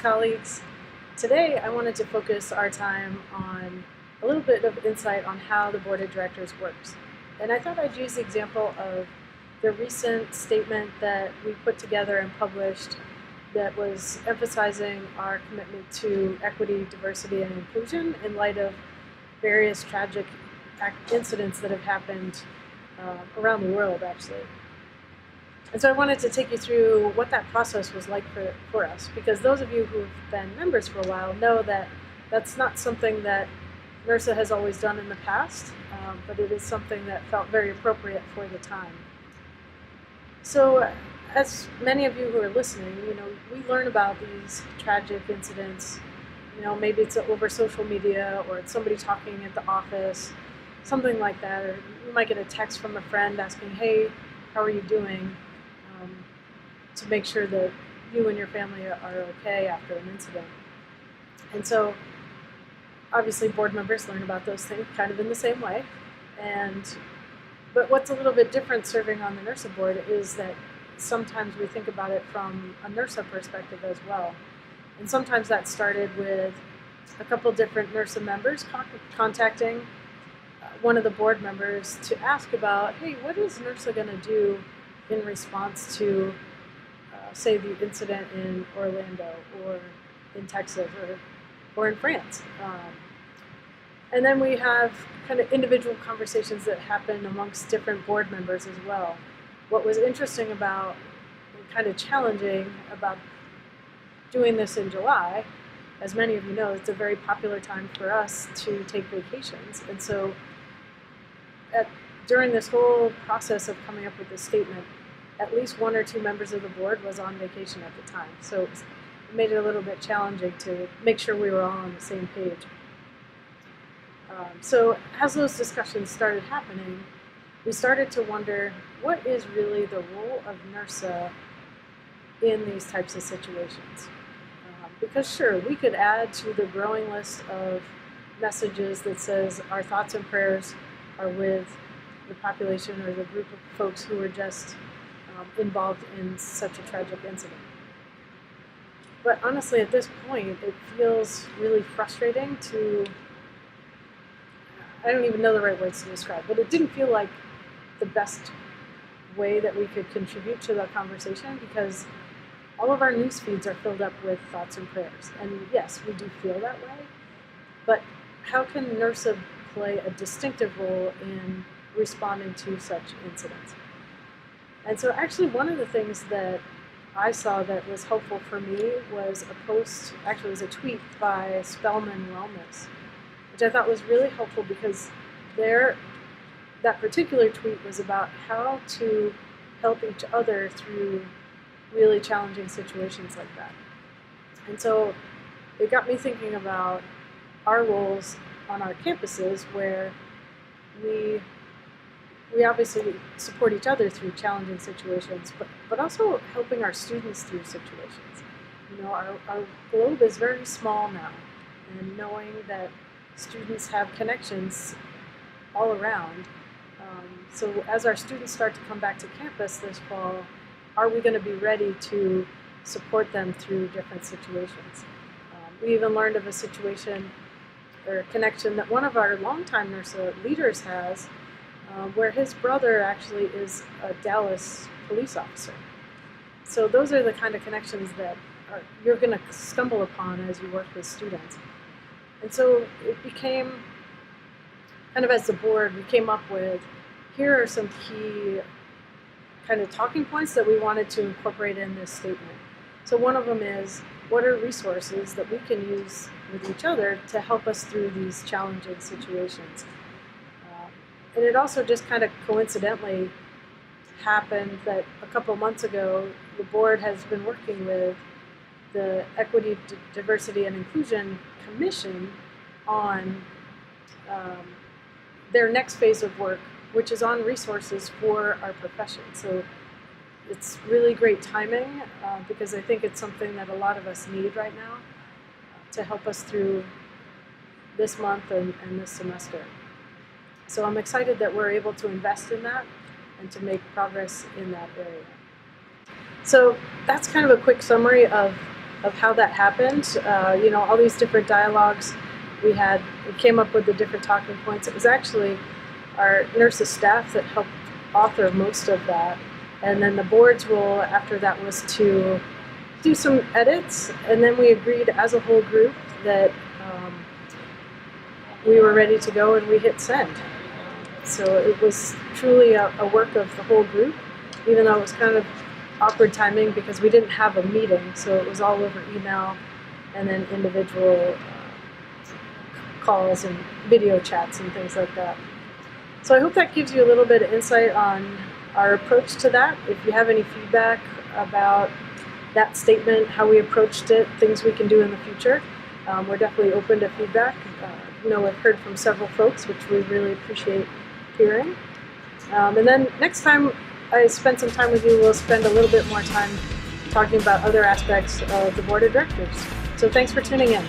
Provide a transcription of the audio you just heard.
colleagues. Today I wanted to focus our time on a little bit of insight on how the Board of Directors works. And I thought I'd use the example of the recent statement that we put together and published that was emphasizing our commitment to equity, diversity, and inclusion in light of various tragic incidents that have happened around the world, actually. And so I wanted to take you through what that process was like for us, because those of you who've been members for a while know that that's not something that NIRSA has always done in the past, but it is something that felt very appropriate for the time. So as many of you who are listening, we learn about these tragic incidents. Maybe it's over social media, or it's somebody talking at the office, something like that, or you might get a text from a friend asking, hey, how are you doing? To make sure that you and your family are okay after an incident. And so obviously board members learn about those things kind of in the same way. But what's a little bit different serving on the NIRSA board is that sometimes we think about it from a NIRSA perspective as well. And sometimes that started with a couple different NIRSA members contacting one of the board members to ask about, hey, what is NIRSA going to do in response to, say, the incident in Orlando or in Texas or in France. And then we have kind of individual conversations that happen amongst different board members as well. What was interesting about and kind of challenging about doing this in July, as many of you know, it's a very popular time for us to take vacations. And so during this whole process of coming up with this statement, at least one or two members of the board was on vacation at the time. So it made it a little bit challenging to make sure we were all on the same page. So as those discussions started happening, we started to wonder, what is really the role of NIRSA in these types of situations? Because sure, we could add to the growing list of messages that says our thoughts and prayers are with the population or the group of folks who are just involved in such a tragic incident. But honestly, at this point, it feels really frustrating I don't even know the right words to describe, but it didn't feel like the best way that we could contribute to the conversation, because all of our news feeds are filled up with thoughts and prayers. And yes, we do feel that way, but how can NIRSA play a distinctive role in responding to such incidents? And so actually one of the things that I saw that was helpful for me was it was a tweet by Spellman Wellness, which I thought was really helpful, because that particular tweet was about how to help each other through really challenging situations like that. And so it got me thinking about our roles on our campuses, where we obviously support each other through challenging situations, but also helping our students through situations. Our globe is very small now, and knowing that students have connections all around. So as our students start to come back to campus this fall, are we going to be ready to support them through different situations? We even learned of a situation or a connection that one of our longtime NIRSA leaders has, where his brother actually is a Dallas police officer. So those are the kind of connections that you're going to stumble upon as you work with students. And so it became, kind of as the board, we came up with, here are some key kind of talking points that we wanted to incorporate in this statement. So one of them is, what are resources that we can use with each other to help us through these challenging situations? And it also just kind of coincidentally happened that a couple months ago, the board has been working with the Equity, Diversity, and Inclusion Commission on their next phase of work, which is on resources for our profession. So it's really great timing, because I think it's something that a lot of us need right now to help us through this month and this semester. So I'm excited that we're able to invest in that and to make progress in that area. So that's kind of a quick summary of of how that happened. All these different dialogues we came up with the different talking points. It was actually our NIRSA staff that helped author most of that. And then the board's role after that was to do some edits, and then we agreed as a whole group that we were ready to go, and we hit send. So it was truly a work of the whole group, even though it was kind of awkward timing because we didn't have a meeting, so it was all over email and then individual calls and video chats and things like that. So I hope that gives you a little bit of insight on our approach to that. If you have any feedback about that statement, how we approached it, things we can do in the future, we're definitely open to feedback. We've heard from several folks, which we really appreciate hearing. And then next time I spend some time with you, we'll spend a little bit more time talking about other aspects of the board of directors. So thanks for tuning in.